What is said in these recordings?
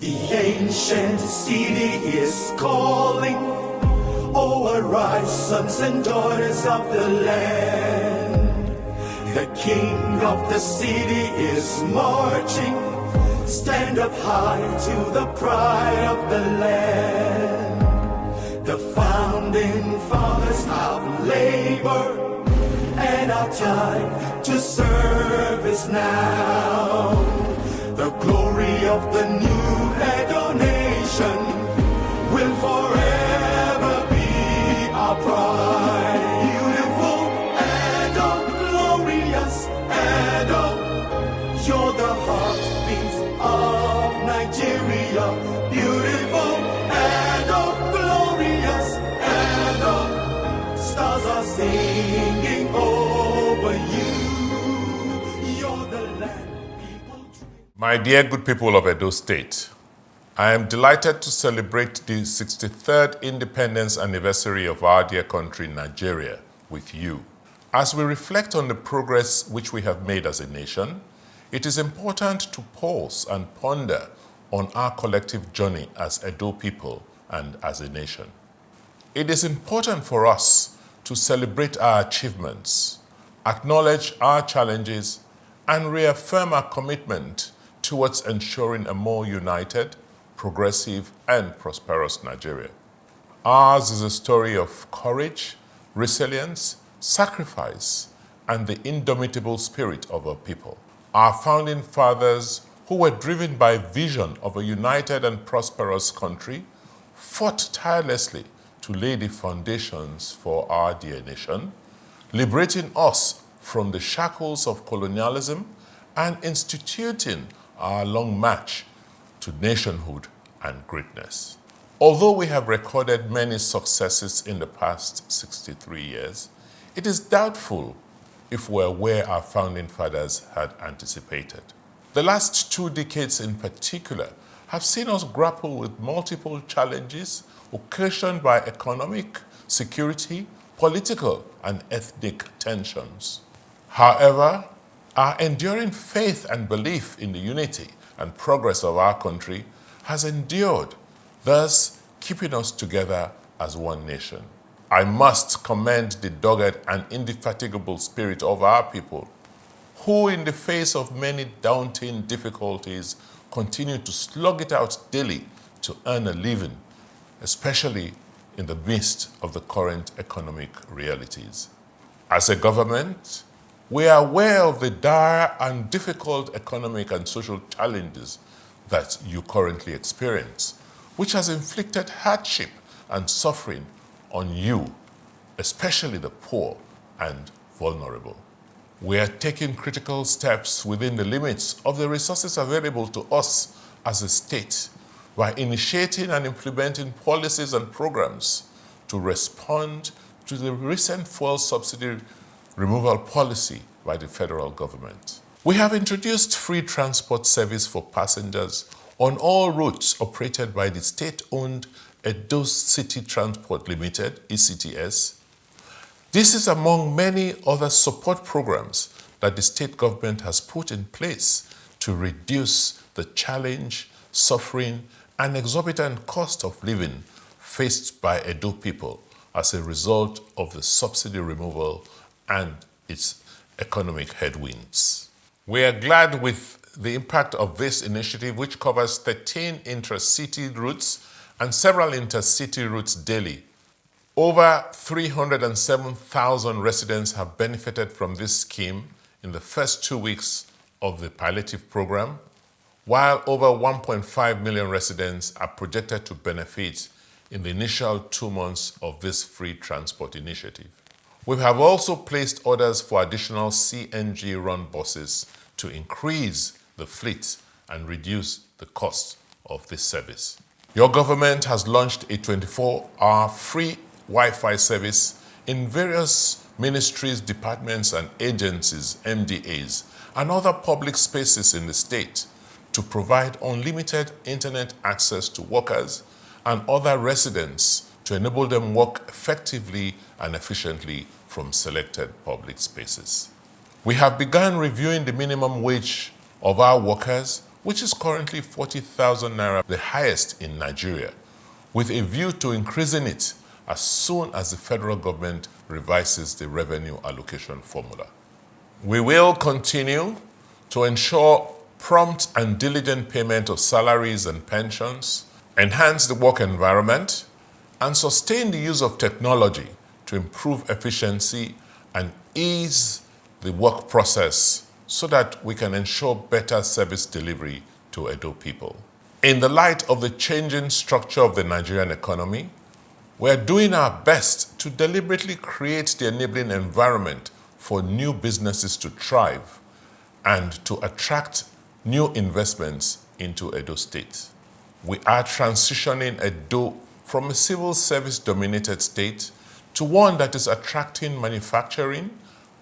The ancient city is calling. Oh, arise, sons and daughters of the land. The king of the city is marching. Stand up high to the pride of the land. The founding fathers have labored, and our time to serve is now. The glory of the new Edo nation will forever be our pride. Beautiful Edo, glorious Edo, you're the heartbeat of Nigeria. Beautiful Edo, glorious Edo, stars are singing over you. You're the land people dream. My dear good people of Edo State, I am delighted to celebrate the 63rd independence anniversary of our dear country, Nigeria, with you. As we reflect on the progress which we have made as a nation, it is important to pause and ponder on our collective journey as Edo people and as a nation. It is important for us to celebrate our achievements, acknowledge our challenges, and reaffirm our commitment towards ensuring a more united, progressive, and prosperous Nigeria. Ours is a story of courage, resilience, sacrifice, and the indomitable spirit of our people. Our founding fathers, who were driven by vision of a united and prosperous country, fought tirelessly to lay the foundations for our dear nation, liberating us from the shackles of colonialism and instituting our long march to nationhood and greatness. Although we have recorded many successes in the past 63 years, it is doubtful if we're where our founding fathers had anticipated. The last 2 decades in particular have seen us grapple with multiple challenges occasioned by economic, security, political, and ethnic tensions. However, our enduring faith and belief in the unity and progress of our country has endured, thus keeping us together as one nation. I must commend the dogged and indefatigable spirit of our people, who in the face of many daunting difficulties continue to slug it out daily to earn a living, especially in the midst of the current economic realities. As a government, we are aware of the dire and difficult economic and social challenges that you currently experience, which has inflicted hardship and suffering on you, especially the poor and vulnerable. We are taking critical steps within the limits of the resources available to us as a state by initiating and implementing policies and programs to respond to the recent fuel subsidy removal policy by the federal government. We have introduced free transport service for passengers on all routes operated by the state-owned Edo City Transport Limited, ECTS. This is among many other support programs that the state government has put in place to reduce the challenge, suffering, and exorbitant cost of living faced by Edo people as a result of the subsidy removal and its economic headwinds. We are glad with the impact of this initiative, which covers 13 intra-city routes and several intercity routes daily. Over 307,000 residents have benefited from this scheme in the first 2 weeks of the palliative program, while over 1.5 million residents are projected to benefit in the initial 2 months of this free transport initiative. We have also placed orders for additional CNG-run buses to increase the fleet and reduce the cost of this service. Your government has launched a 24-hour free Wi-Fi service in various ministries, departments, and agencies, MDAs, and other public spaces in the state to provide unlimited internet access to workers and other residents to enable them work effectively and efficiently from selected public spaces. We have begun reviewing the minimum wage of our workers which is currently 40,000 naira, the highest in Nigeria, with a view to increasing it as soon as the federal government revises the revenue allocation formula. We will continue to ensure prompt and diligent payment of salaries and pensions, enhance the work environment, and sustain the use of technology to improve efficiency and ease the work process so that we can ensure better service delivery to Edo people. In the light of the changing structure of the Nigerian economy, we're doing our best to deliberately create the enabling environment for new businesses to thrive and to attract new investments into Edo State. We are transitioning Edo from a civil service-dominated state to one that is attracting manufacturing,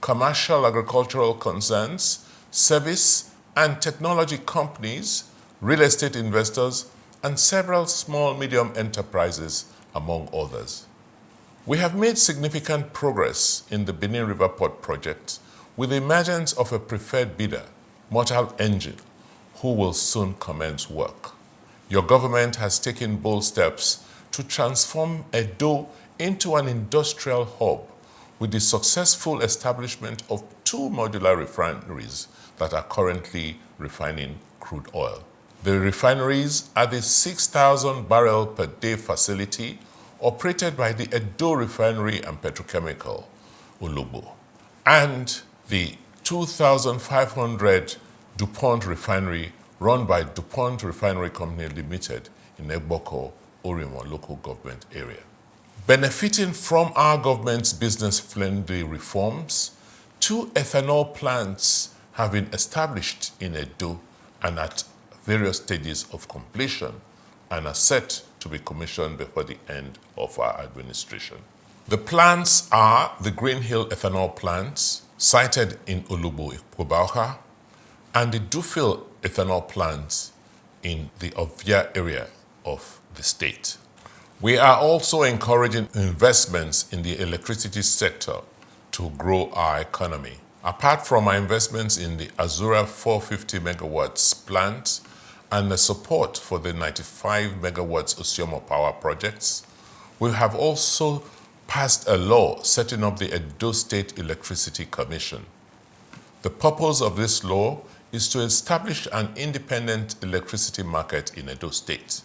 commercial agricultural concerns, service and technology companies, real estate investors, and several small-medium enterprises, among others. We have made significant progress in the Benin River Port project with the emergence of a preferred bidder, Mortal Engine, who will soon commence work. Your government has taken bold steps to transform Edo into an industrial hub with the successful establishment of 2 modular refineries that are currently refining crude oil. The refineries are the 6,000 barrel per day facility operated by the Edo Refinery and Petrochemical, Olugbo, and the 2,500 DuPont Refinery run by DuPont Refinery Company Limited in Egboko, Orimo local government area. Benefiting from our government's business-friendly reforms, 2 ethanol plants have been established in Edo and at various stages of completion and are set to be commissioned before the end of our administration. The plants are the Green Hill ethanol plants, sited in Olugbo, Ikobauha, and the Dufil ethanol plants in the Ovia area of the state. We are also encouraging investments in the electricity sector to grow our economy. Apart from our investments in the Azura 450 megawatts plant and the support for the 95 megawatts Osiomo power projects, we have also passed a law setting up the Edo State Electricity Commission. The purpose of this law is to establish an independent electricity market in Edo State.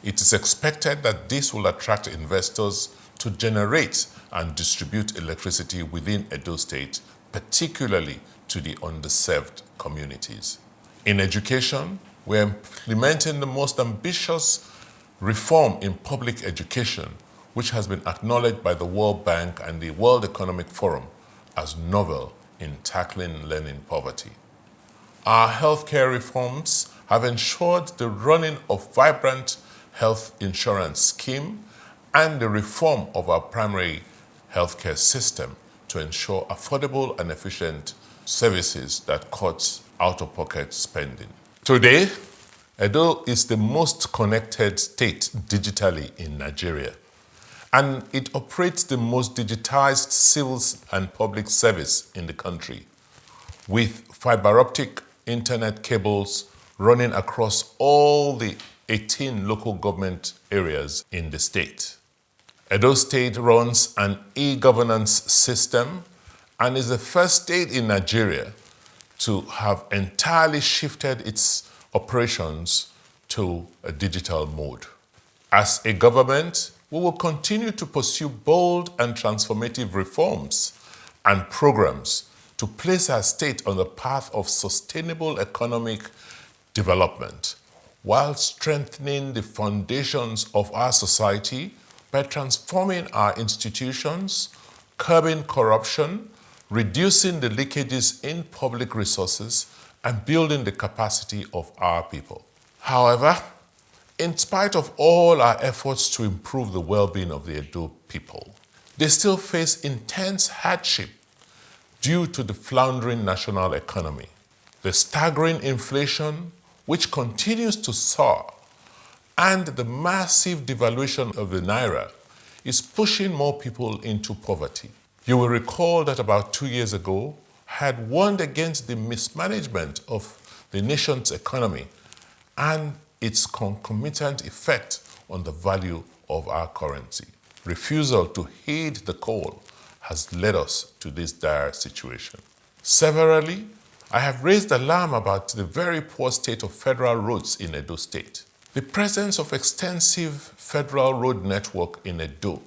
It is expected that this will attract investors to generate and distribute electricity within Edo State, particularly to the underserved communities. In education, we are implementing the most ambitious reform in public education, which has been acknowledged by the World Bank and the World Economic Forum as novel in tackling learning poverty. Our healthcare reforms have ensured the running of vibrant health insurance scheme and the reform of our primary healthcare system to ensure affordable and efficient services that cuts out-of-pocket spending. Today, Edo is the most connected state digitally in Nigeria, and it operates the most digitized civil and public service in the country, with fiber optic internet cables running across all the 18 local government areas in the state. Edo State runs an e-governance system and is the first state in Nigeria to have entirely shifted its operations to a digital mode. As a government, we will continue to pursue bold and transformative reforms and programs to place our state on the path of sustainable economic development, while strengthening the foundations of our society by transforming our institutions, curbing corruption, reducing the leakages in public resources, and building the capacity of our people. However, in spite of all our efforts to improve the well-being of the Edo people, they still face intense hardship due to the floundering national economy, the staggering inflation which continues to soar, and the massive devaluation of the naira is pushing more people into poverty. You will recall that about 2 years ago, I had warned against the mismanagement of the nation's economy, and its concomitant effect on the value of our currency. Refusal to heed the call has led us to this dire situation. Severally, I have raised alarm about the very poor state of federal roads in Edo State. The presence of extensive federal road network in Edo,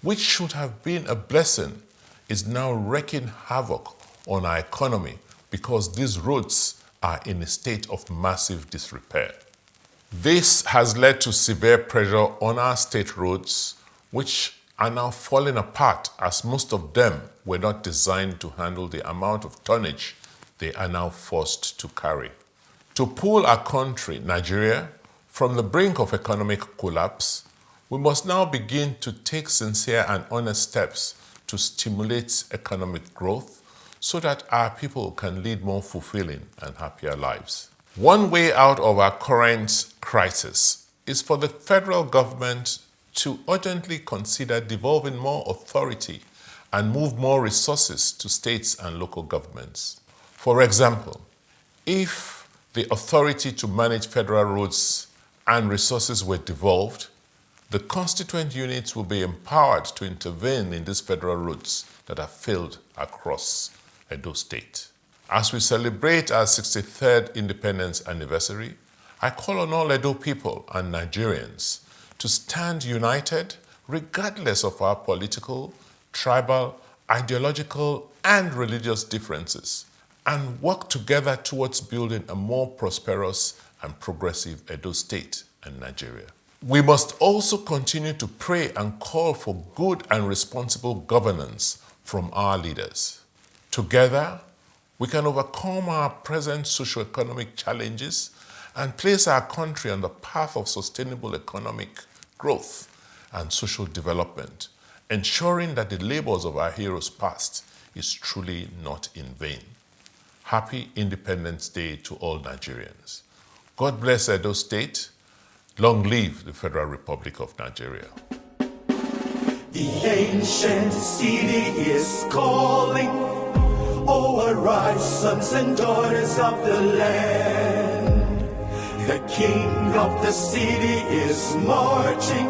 which should have been a blessing, is now wreaking havoc on our economy because these roads are in a state of massive disrepair. This has led to severe pressure on our state roads, which are now falling apart as most of them were not designed to handle the amount of tonnage they are now forced to carry. To pull our country, Nigeria, from the brink of economic collapse, we must now begin to take sincere and honest steps to stimulate economic growth so that our people can lead more fulfilling and happier lives. One way out of our current crisis is for the federal government to urgently consider devolving more authority and move more resources to states and local governments. For example, if the authority to manage federal roads and resources were devolved, the constituent units will be empowered to intervene in these federal roads that have failed across Edo State. As we celebrate our 63rd independence anniversary, I call on all Edo people and Nigerians to stand united regardless of our political, tribal, ideological, and religious differences, and work together towards building a more prosperous and progressive Edo State and Nigeria. We must also continue to pray and call for good and responsible governance from our leaders. Together, we can overcome our present socio-economic challenges and place our country on the path of sustainable economic growth and social development, ensuring that the labors of our heroes past is truly not in vain. Happy Independence Day to all Nigerians. God bless Edo State. Long live the Federal Republic of Nigeria. The ancient city is calling. Oh, arise, sons and daughters of the land. The king of the city is marching.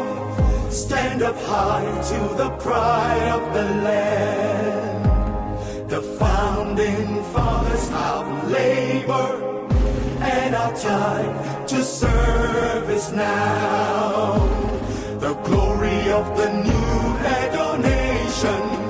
Stand up high to the pride of the land. The founding fathers have labored, and our time to serve is now. The glory of the new Edo nation